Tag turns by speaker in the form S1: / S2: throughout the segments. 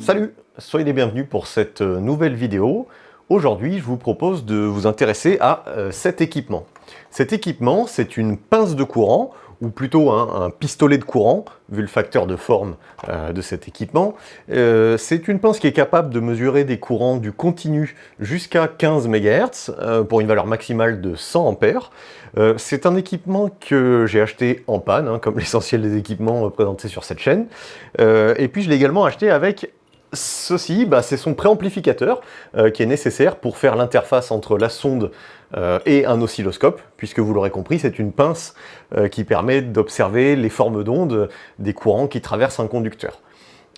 S1: Salut, soyez les bienvenus pour cette nouvelle vidéo. Aujourd'hui, je vous propose de vous intéresser à cet équipement. Cet équipement, c'est une pince de courant, ou plutôt un pistolet de courant, vu le facteur de forme de cet équipement. C'est une pince qui est capable de mesurer des courants du continu jusqu'à 15 MHz pour une valeur maximale de 100 ampères. C'est un équipement que j'ai acheté en panne, comme l'essentiel des équipements présentés sur cette chaîne. Et puis je l'ai également acheté avec ceci, c'est son préamplificateur qui est nécessaire pour faire l'interface entre la sonde et un oscilloscope, puisque vous l'aurez compris, c'est une pince qui permet d'observer les formes d'ondes des courants qui traversent un conducteur.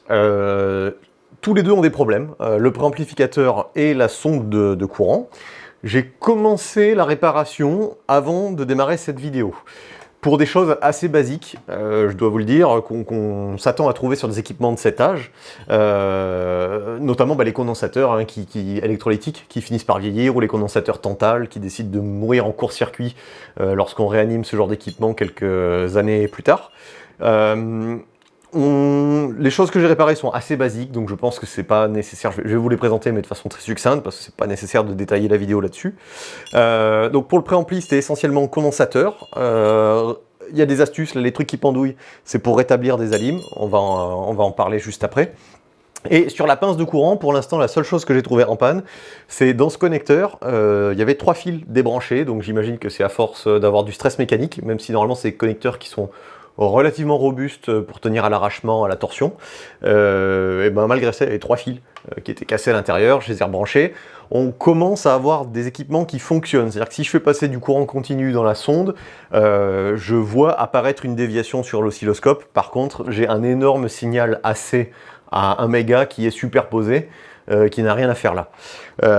S1: Tous les deux ont des problèmes, le préamplificateur et la sonde de courant. J'ai commencé la réparation avant de démarrer cette vidéo. Pour des choses assez basiques, je dois vous le dire, qu'on s'attend à trouver sur des équipements de cet âge, notamment les condensateurs électrolytiques qui finissent par vieillir, ou les condensateurs Tantal qui décident de mourir en court-circuit lorsqu'on réanime ce genre d'équipement quelques années plus tard. Les choses que j'ai réparées sont assez basiques, donc je pense que c'est pas nécessaire. Je vais vous les présenter, mais de façon très succincte, parce que c'est pas nécessaire de détailler la vidéo là-dessus. Donc pour le préampli, c'était essentiellement condensateur. Il y a des astuces, là, les trucs qui pendouillent, c'est pour rétablir des alimes. On va en parler juste après. Et sur la pince de courant, pour l'instant, la seule chose que j'ai trouvée en panne, c'est dans ce connecteur, il y avait 3 fils débranchés, donc j'imagine que c'est à force d'avoir du stress mécanique, même si normalement c'est des connecteurs qui sont relativement robuste pour tenir à l'arrachement, à la torsion. Et malgré ça, il y avait 3 fils qui étaient cassés à l'intérieur, je les ai rebranchés. On commence à avoir des équipements qui fonctionnent. C'est-à-dire que si je fais passer du courant continu dans la sonde, je vois apparaître une déviation sur l'oscilloscope. Par contre, j'ai un énorme signal AC à 1 méga qui est superposé, qui n'a rien à faire là.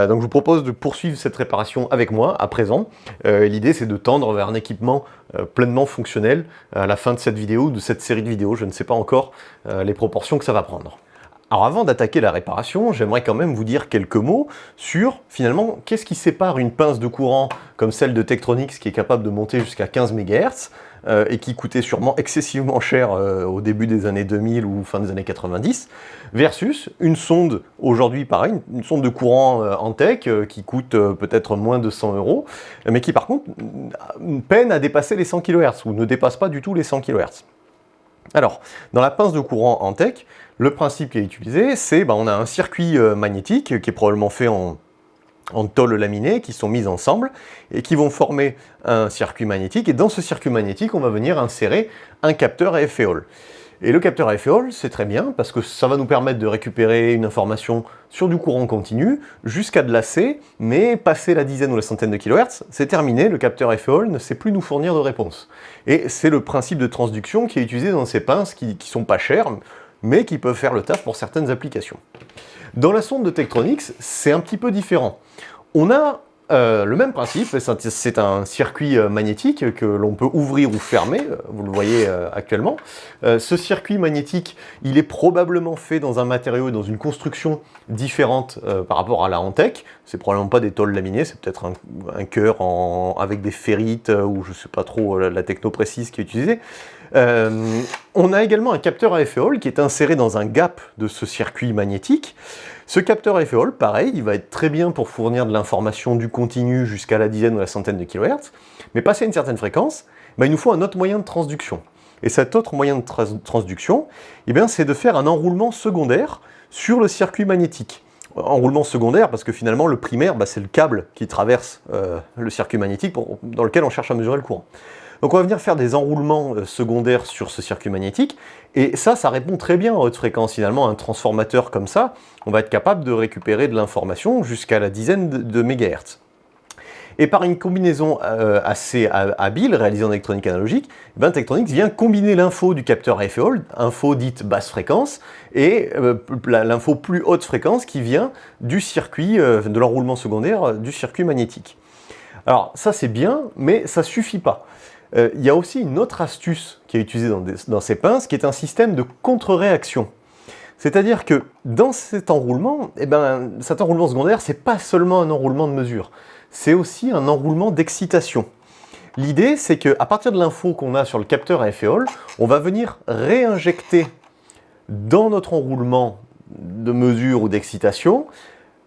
S1: Donc je vous propose de poursuivre cette réparation avec moi à présent. L'idée, c'est de tendre vers un équipement pleinement fonctionnel à la fin de cette vidéo, de cette série de vidéos. Je ne sais pas encore les proportions que ça va prendre. Alors avant d'attaquer la réparation, j'aimerais quand même vous dire quelques mots sur, finalement, qu'est-ce qui sépare une pince de courant comme celle de Tektronix qui est capable de monter jusqu'à 15 MHz et qui coûtait sûrement excessivement cher au début des années 2000 ou fin des années 90, versus une sonde, aujourd'hui pareil, une sonde de courant Antec qui coûte peut-être moins de 100 €, mais qui par contre peine à dépasser les 100 kHz, ou ne dépasse pas du tout les 100 kHz. Alors, dans la pince de courant Antec, le principe qui est utilisé, c'est on a un circuit magnétique qui est probablement fait en tôles laminées qui sont mises ensemble et qui vont former un circuit magnétique. Et dans ce circuit magnétique, on va venir insérer un capteur à effet Hall. Et le capteur à effet Hall, c'est très bien parce que ça va nous permettre de récupérer une information sur du courant continu jusqu'à de l'AC, mais passé la dizaine ou la centaine de kHz, c'est terminé, le capteur à effet Hall ne sait plus nous fournir de réponse. Et c'est le principe de transduction qui est utilisé dans ces pinces qui sont pas chères, mais qui peuvent faire le taf pour certaines applications. Dans la sonde de Tektronix, c'est un petit peu différent. On a le même principe, c'est un circuit magnétique que l'on peut ouvrir ou fermer, vous le voyez actuellement. Ce circuit magnétique, il est probablement fait dans un matériau et dans une construction différente par rapport à la Antec. C'est probablement pas des tôles laminées, c'est peut-être un cœur avec des ferrites ou je sais pas trop la techno précise qui est utilisée. On a également un capteur à effet Hall qui est inséré dans un gap de ce circuit magnétique. Ce capteur à effet Hall, pareil, il va être très bien pour fournir de l'information du continu jusqu'à la dizaine ou la centaine de kHz, mais passé une certaine fréquence, il nous faut un autre moyen de transduction. Et cet autre moyen de transduction, c'est de faire un enroulement secondaire sur le circuit magnétique. Enroulement secondaire parce que finalement le primaire, c'est le câble qui traverse le circuit magnétique dans lequel on cherche à mesurer le courant. Donc on va venir faire des enroulements secondaires sur ce circuit magnétique, et ça répond très bien à haute fréquence. Finalement, un transformateur comme ça, on va être capable de récupérer de l'information jusqu'à la dizaine de mégahertz. Et par une combinaison assez habile, réalisée en électronique analogique, Tektronix vient combiner l'info du capteur à effet Hall, info dite basse fréquence, et l'info plus haute fréquence qui vient du circuit, de l'enroulement secondaire du circuit magnétique. Alors ça c'est bien, mais ça suffit pas. Il y a aussi une autre astuce qui est utilisée dans ces pinces, qui est un système de contre-réaction. C'est-à-dire que dans cet enroulement, cet enroulement secondaire, c'est pas seulement un enroulement de mesure, c'est aussi un enroulement d'excitation. L'idée, c'est qu'à partir de l'info qu'on a sur le capteur à effet Hall, on va venir réinjecter dans notre enroulement de mesure ou d'excitation,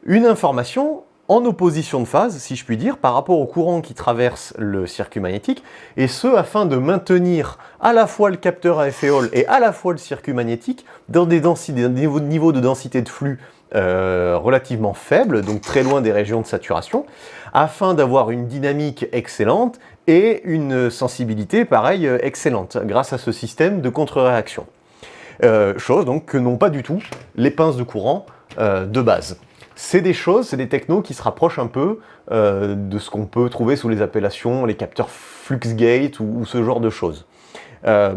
S1: une information en opposition de phase, si je puis dire, par rapport au courant qui traverse le circuit magnétique, et ce afin de maintenir à la fois le capteur à effet Hall et à la fois le circuit magnétique dans des niveaux de densité de flux relativement faibles, donc très loin des régions de saturation, afin d'avoir une dynamique excellente et une sensibilité, pareil, excellente, grâce à ce système de contre-réaction. Chose donc que n'ont pas du tout les pinces de courant de base. C'est des technos qui se rapprochent un peu de ce qu'on peut trouver sous les appellations, les capteurs Fluxgate ou ce genre de choses.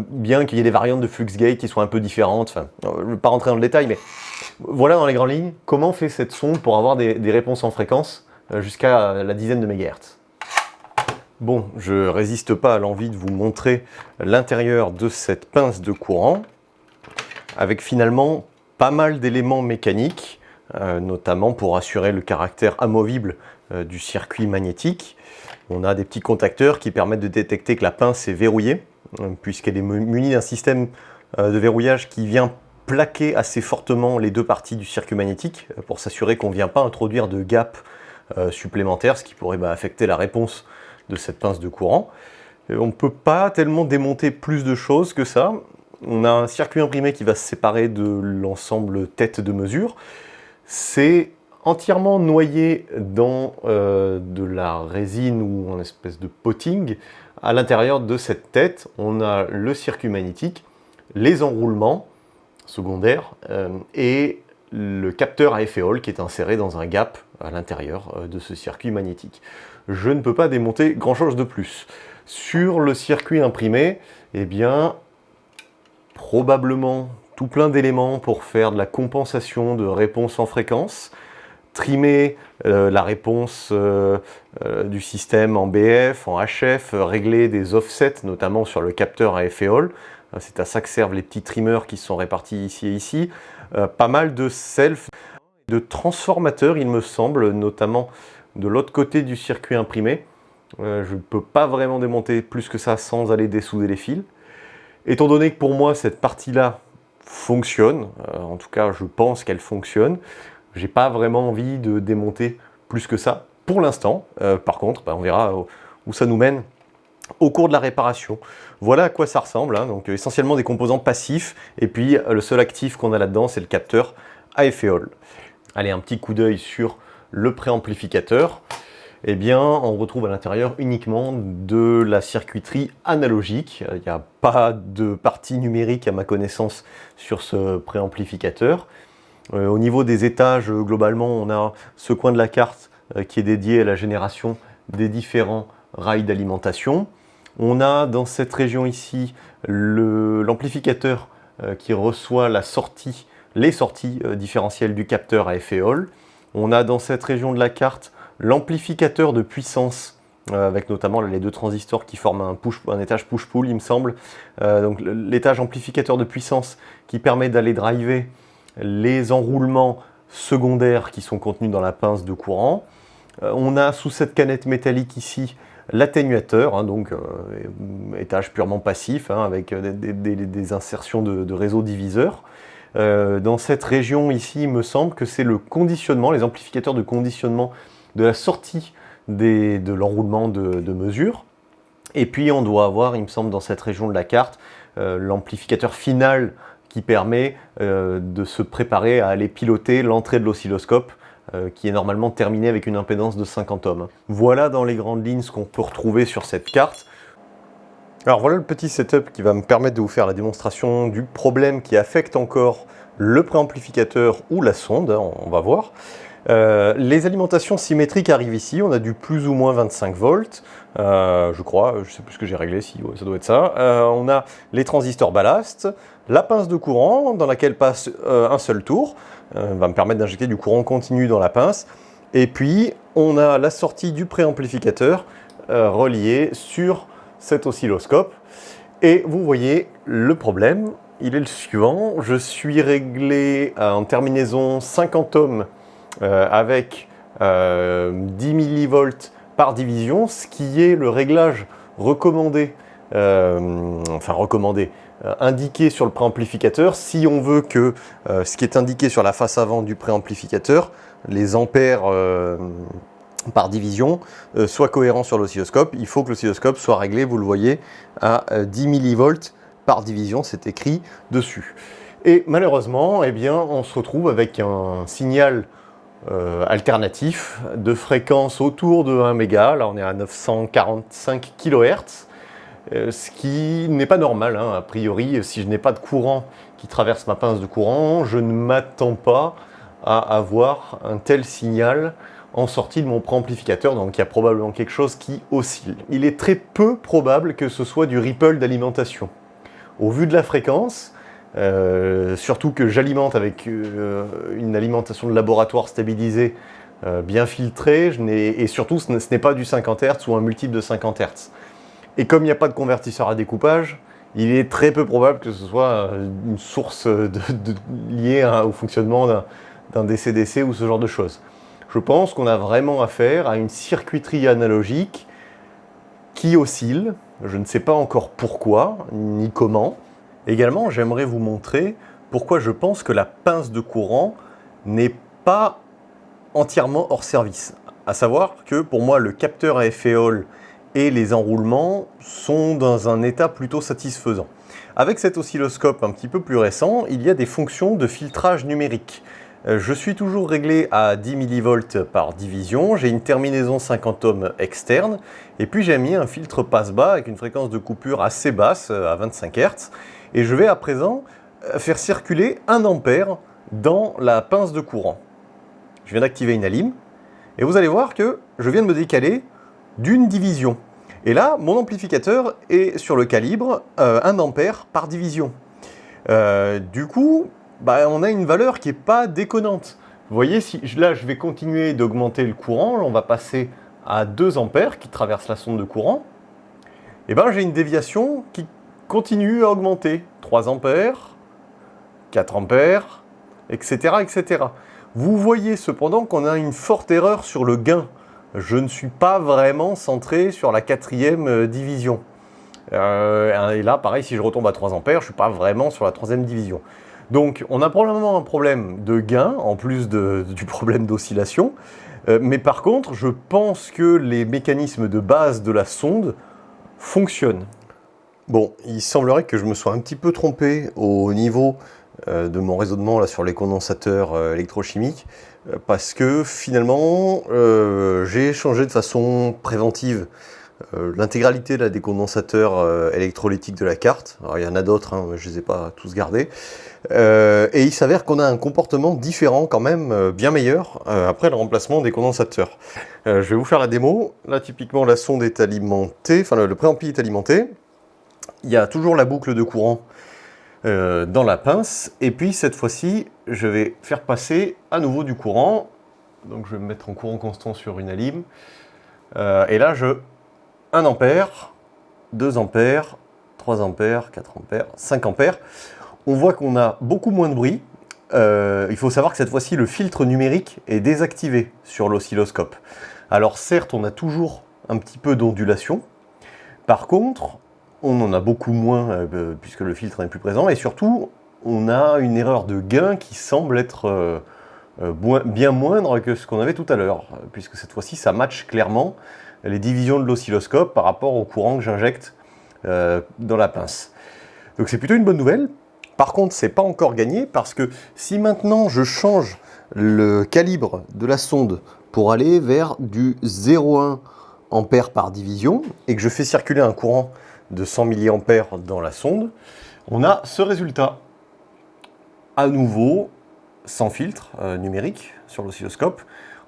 S1: Bien qu'il y ait des variantes de Fluxgate qui soient un peu différentes, enfin, je ne vais pas rentrer dans le détail, mais voilà dans les grandes lignes comment fait cette sonde pour avoir des réponses en fréquence jusqu'à la dizaine de mégahertz. Bon, je résiste pas à l'envie de vous montrer l'intérieur de cette pince de courant, avec finalement pas mal d'éléments mécaniques, notamment pour assurer le caractère amovible du circuit magnétique. On a des petits contacteurs qui permettent de détecter que la pince est verrouillée, puisqu'elle est munie d'un système de verrouillage qui vient plaquer assez fortement les deux parties du circuit magnétique, pour s'assurer qu'on ne vient pas introduire de gap supplémentaire, ce qui pourrait affecter la réponse de cette pince de courant. On ne peut pas tellement démonter plus de choses que ça. On a un circuit imprimé qui va se séparer de l'ensemble tête de mesure. C'est entièrement noyé dans de la résine ou en espèce de potting. À l'intérieur de cette tête, on a le circuit magnétique, les enroulements secondaires et le capteur à effet Hall qui est inséré dans un gap à l'intérieur de ce circuit magnétique. Je ne peux pas démonter grand chose de plus. Sur le circuit imprimé, eh bien, probablement tout plein d'éléments pour faire de la compensation de réponse en fréquence, trimer la réponse du système en BF, en HF, régler des offsets, notamment sur le capteur à effet Hall. C'est à ça que servent les petits trimmers qui sont répartis ici et ici. Pas mal de self, de transformateurs, il me semble, notamment de l'autre côté du circuit imprimé. Je ne peux pas vraiment démonter plus que ça sans aller dessouder les fils. Étant donné que pour moi cette partie-là fonctionne, en tout cas je pense qu'elle fonctionne, j'ai pas vraiment envie de démonter plus que ça pour l'instant. Par contre, on verra où ça nous mène au cours de la réparation. Voilà à quoi ça ressemble, hein. Donc essentiellement des composants passifs, et puis le seul actif qu'on a là-dedans c'est le capteur à effet Hall. Allez, un petit coup d'œil sur le préamplificateur. Eh bien, on retrouve à l'intérieur uniquement de la circuiterie analogique. Il n'y a pas de partie numérique à ma connaissance sur ce préamplificateur. Au niveau des étages, globalement, on a ce coin de la carte qui est dédié à la génération des différents rails d'alimentation. On a dans cette région ici l'amplificateur qui reçoit les sorties différentielles du capteur à effet Hall. On a dans cette région de la carte l'amplificateur de puissance, avec notamment les deux transistors qui forment un étage push-pull, il me semble. Donc l'étage amplificateur de puissance qui permet d'aller driver les enroulements secondaires qui sont contenus dans la pince de courant. On a sous cette canette métallique ici l'atténuateur, donc étage purement passif, avec des insertions de réseaux diviseurs. Dans cette région ici, il me semble que c'est le conditionnement, les amplificateurs de conditionnement de la sortie de l'enroulement de mesure. Et puis on doit avoir, il me semble, dans cette région de la carte, l'amplificateur final qui permet de se préparer à aller piloter l'entrée de l'oscilloscope, qui est normalement terminé avec une impédance de 50 ohms. Voilà dans les grandes lignes ce qu'on peut retrouver sur cette carte. Alors voilà le petit setup qui va me permettre de vous faire la démonstration du problème qui affecte encore le préamplificateur ou la sonde, on va voir. Les alimentations symétriques arrivent ici, on a du plus ou moins 25 volts, je crois, je sais plus ce que j'ai réglé, si ouais, ça doit être ça. On a les transistors ballast, la pince de courant dans laquelle passe un seul tour, va me permettre d'injecter du courant continu dans la pince, et puis on a la sortie du préamplificateur reliée sur cet oscilloscope, et vous voyez le problème, il est le suivant, je suis réglé en terminaison 50 ohms avec 10 millivolts par division, ce qui est le réglage recommandé, indiqué sur le préamplificateur si on veut que ce qui est indiqué sur la face avant du préamplificateur, les ampères par division, soit cohérent sur l'oscilloscope. Il faut que l'oscilloscope soit réglé, vous le voyez, à 10 millivolts par division, c'est écrit dessus. Et malheureusement, eh bien, on se retrouve avec un signal alternatif de fréquence autour de 1 méga. Là, on est à 945 kHz, ce qui n'est pas normal, hein. A priori, si je n'ai pas de courant qui traverse ma pince de courant, je ne m'attends pas à avoir un tel signal en sortie de mon préamplificateur, donc il y a probablement quelque chose qui oscille. Il est très peu probable que ce soit du ripple d'alimentation. Au vu de la fréquence, surtout que j'alimente avec une alimentation de laboratoire stabilisée, bien filtrée, et surtout ce n'est pas du 50 Hz ou un multiple de 50 Hz. Et comme il n'y a pas de convertisseur à découpage, il est très peu probable que ce soit une source liée au fonctionnement d'un DC-DC ou ce genre de choses. Je pense qu'on a vraiment affaire à une circuiterie analogique qui oscille. Je ne sais pas encore pourquoi, ni comment. Également, j'aimerais vous montrer pourquoi je pense que la pince de courant n'est pas entièrement hors service. À savoir que pour moi, le capteur à effet Hall et les enroulements sont dans un état plutôt satisfaisant. Avec cet oscilloscope un petit peu plus récent, il y a des fonctions de filtrage numérique. Je suis toujours réglé à 10 millivolts par division, j'ai une terminaison 50 ohms externe, et puis j'ai mis un filtre passe-bas avec une fréquence de coupure assez basse, à 25 Hz, et je vais à présent faire circuler 1 ampère dans la pince de courant. Je viens d'activer une alim, et vous allez voir que je viens de me décaler d'une division. Et là, mon amplificateur est sur le calibre 1 ampère par division. Du coup, on a une valeur qui n'est pas déconnante. Vous voyez, si là je vais continuer d'augmenter le courant, on va passer à 2 ampères qui traversent la sonde de courant, et j'ai une déviation qui continue à augmenter. 3 ampères, 4 ampères, etc., etc. Vous voyez cependant qu'on a une forte erreur sur le gain. Je ne suis pas vraiment centré sur la 4e division. Et là, pareil, si je retombe à 3 ampères, je ne suis pas vraiment sur la 3e division. Donc, on a probablement un problème de gain, en plus du problème d'oscillation. Mais par contre, je pense que les mécanismes de base de la sonde fonctionnent. Bon, il semblerait que je me sois un petit peu trompé au niveau de mon raisonnement là, sur les condensateurs électrochimiques, parce que finalement, j'ai changé de façon préventive l'intégralité des condensateurs électrolytiques de la carte. Alors, il y en a d'autres, hein, je ne les ai pas tous gardés. Et il s'avère qu'on a un comportement différent quand même, bien meilleur, après le remplacement des condensateurs. Je vais vous faire la démo. Là, typiquement, la sonde est alimentée, enfin le préampli est alimenté. Il y a toujours la boucle de courant dans la pince. Et puis, cette fois-ci, je vais faire passer à nouveau du courant. Donc, je vais me mettre en courant constant sur une alim. Et là, 1 ampère, 2 ampères, 3 ampères, 4 ampères, 5 ampères. On voit qu'on a beaucoup moins de bruit. Il faut savoir que cette fois-ci, le filtre numérique est désactivé sur l'oscilloscope. Alors certes, on a toujours un petit peu d'ondulation. Par contre, on en a beaucoup moins puisque le filtre n'est plus présent. Et surtout, on a une erreur de gain qui semble être bien moindre que ce qu'on avait tout à l'heure. Puisque cette fois-ci, ça matche clairement les divisions de l'oscilloscope par rapport au courant que j'injecte dans la pince. Donc c'est plutôt une bonne nouvelle. Par contre, c'est pas encore gagné parce que si maintenant je change le calibre de la sonde pour aller vers du 0,1 ampère par division et que je fais circuler un courant de 100 mA dans la sonde, on a ce résultat. À nouveau, sans filtre numérique sur l'oscilloscope,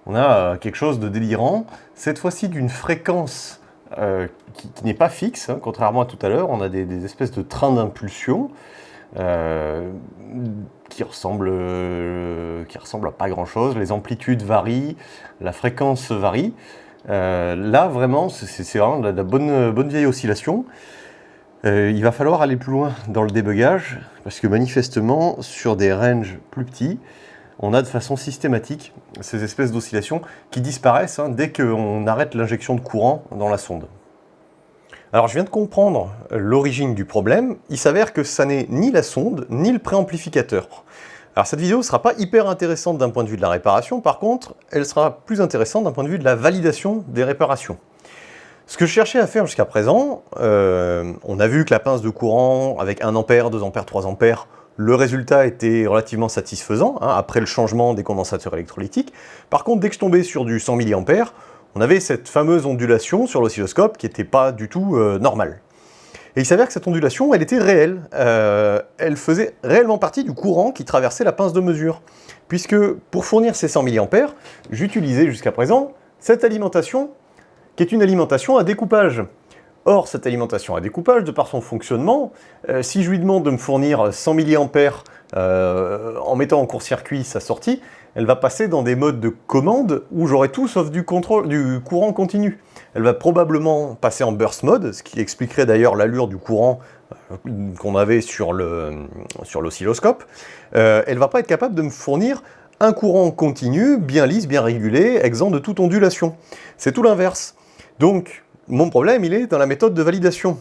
S1: on a quelque chose de délirant. Cette fois-ci d'une fréquence qui n'est pas fixe, hein, contrairement à tout à l'heure. On a des espèces de trains d'impulsion qui ressemblent à pas grand-chose. Les amplitudes varient, la fréquence varie. Là, vraiment, c'est vraiment de la bonne vieille oscillation. Il va falloir aller plus loin dans le débugage, parce que manifestement, sur des ranges plus petits, on a de façon systématique ces espèces d'oscillations qui disparaissent dès qu'on arrête l'injection de courant dans la sonde. Alors je viens de comprendre l'origine du problème, il s'avère que ça n'est ni la sonde, ni le préamplificateur. Alors cette vidéo ne sera pas hyper intéressante d'un point de vue de la réparation, par contre, elle sera plus intéressante d'un point de vue de la validation des réparations. Ce que je cherchais à faire jusqu'à présent, on a vu que la pince de courant avec 1 ampère, 2 ampères, 3 ampères, le résultat était relativement satisfaisant, hein, après le changement des condensateurs électrolytiques. Par contre, dès que je tombais sur du 100 mA, on avait cette fameuse ondulation sur l'oscilloscope qui n'était pas du tout normale. Et il s'avère que cette ondulation, elle était réelle. Elle faisait réellement partie du courant qui traversait la pince de mesure. Puisque pour fournir ces 100 mA, j'utilisais jusqu'à présent cette alimentation qui est une alimentation à découpage. Or, cette alimentation à découpage, de par son fonctionnement, si je lui demande de me fournir 100 mA en mettant en court-circuit sa sortie, elle va passer dans des modes de commande où j'aurai tout sauf du courant continu. Elle va probablement passer en burst mode, ce qui expliquerait d'ailleurs l'allure du courant qu'on avait sur l'oscilloscope. Elle ne va pas être capable de me fournir un courant continu, bien lisse, bien régulé, exempt de toute ondulation. C'est tout l'inverse. Donc, mon problème, il est dans la méthode de validation.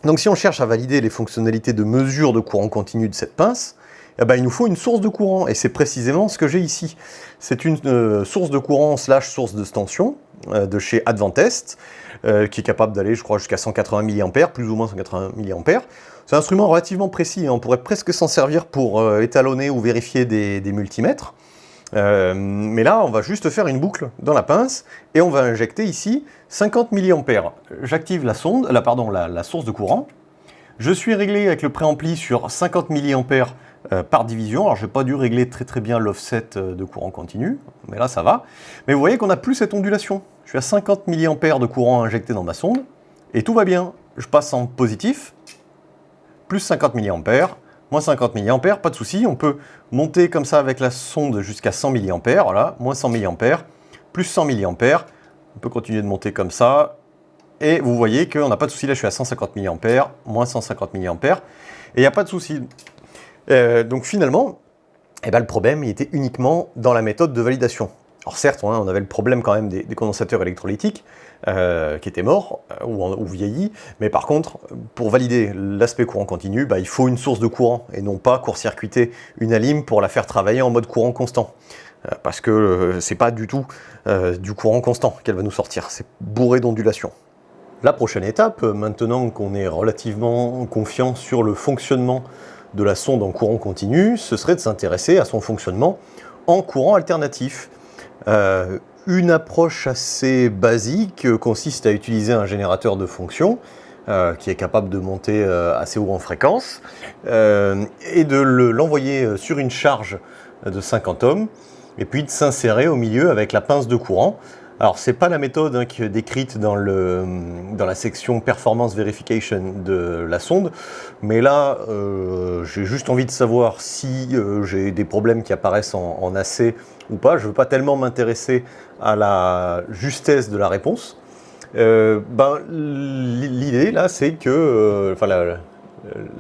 S1: Donc si on cherche à valider les fonctionnalités de mesure de courant continu de cette pince, eh ben, il nous faut une source de courant, et c'est précisément ce que j'ai ici. C'est une source de courant / source de tension de chez Advantest, qui est capable d'aller, je crois, jusqu'à 180 mA, plus ou moins 180 mA. C'est un instrument relativement précis, hein, on pourrait presque s'en servir pour étalonner ou vérifier des multimètres. Mais là, on va juste faire une boucle dans la pince, et on va injecter ici 50 mA. J'active la source de courant. Je suis réglé avec le préampli sur 50 mA par division. Alors, je n'ai pas dû régler très bien l'offset de courant continu, mais là, ça va. Mais vous voyez qu'on n'a plus cette ondulation. Je suis à 50 mA de courant injecté dans ma sonde, et tout va bien. Je passe en positif, plus 50 mA, moins 50 mA, pas de souci. On peut monter comme ça avec la sonde jusqu'à 100 mA, voilà, moins 100 mA, plus 100 mA. On peut continuer de monter comme ça. Et vous voyez qu'on n'a pas de souci, là je suis à 150 mA, moins 150 mA, et il n'y a pas de souci. Donc finalement, eh ben, le problème il était uniquement dans la méthode de validation. Alors certes, on avait le problème quand même des condensateurs électrolytiques qui étaient morts ou vieillis, mais par contre, pour valider l'aspect courant continu, bah, il faut une source de courant et non pas court-circuiter une alim pour la faire travailler en mode courant constant. Parce que c'est pas du tout du courant constant qu'elle va nous sortir, c'est bourré d'ondulations. La prochaine étape, maintenant qu'on est relativement confiant sur le fonctionnement de la sonde en courant continu, ce serait de s'intéresser à son fonctionnement en courant alternatif. Une approche assez basique consiste à utiliser un générateur de fonction qui est capable de monter assez haut en fréquence et de l'envoyer sur une charge de 50 ohms et puis de s'insérer au milieu avec la pince de courant. Alors, c'est pas la méthode qui est décrite dans la section Performance Verification de la sonde, mais là, j'ai juste envie de savoir si j'ai des problèmes qui apparaissent en AC ou pas. Je ne veux pas tellement m'intéresser à la justesse de la réponse. L'idée, là, c'est que...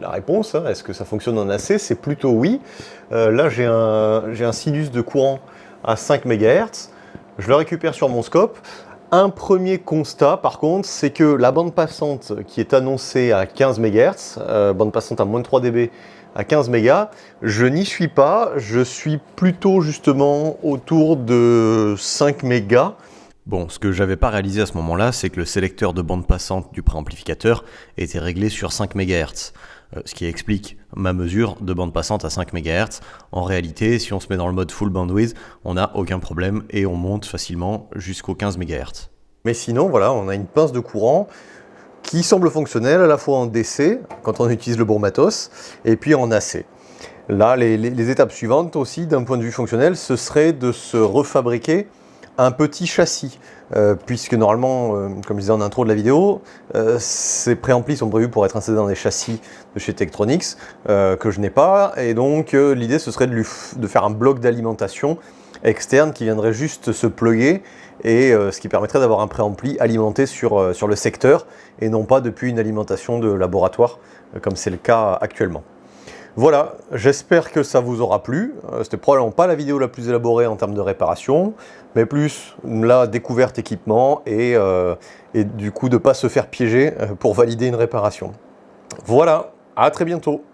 S1: la réponse, hein, est-ce que ça fonctionne en AC? C'est plutôt oui. Là, j'ai un sinus de courant à 5 MHz. Je le récupère sur mon scope. Un premier constat, par contre, c'est que la bande passante qui est annoncée à 15 MHz, bande passante à moins de 3 dB à 15 MHz, je n'y suis pas. Je suis plutôt justement autour de 5 MHz. Bon, ce que j'avais pas réalisé à ce moment-là, c'est que le sélecteur de bande passante du préamplificateur était réglé sur 5 MHz. Ce qui explique ma mesure de bande passante à 5 MHz. En réalité, si on se met dans le mode full bandwidth, on n'a aucun problème et on monte facilement jusqu'aux 15 MHz. Mais sinon, voilà, on a une pince de courant qui semble fonctionnelle à la fois en DC, quand on utilise le bon matos, et puis en AC. Là, les étapes suivantes aussi, d'un point de vue fonctionnel, ce serait de se refabriquer un petit châssis, puisque normalement, comme je disais en intro de la vidéo, ces préamplis sont prévus pour être insérés dans des châssis de chez Tektronix, que je n'ai pas, et donc l'idée ce serait de faire un bloc d'alimentation externe qui viendrait juste se plugger, et ce qui permettrait d'avoir un préampli alimenté sur le secteur, et non pas depuis une alimentation de laboratoire, comme c'est le cas actuellement. Voilà, j'espère que ça vous aura plu. C'était probablement pas la vidéo la plus élaborée en termes de réparation, mais plus la découverte équipement et du coup de ne pas se faire piéger pour valider une réparation. Voilà, à très bientôt.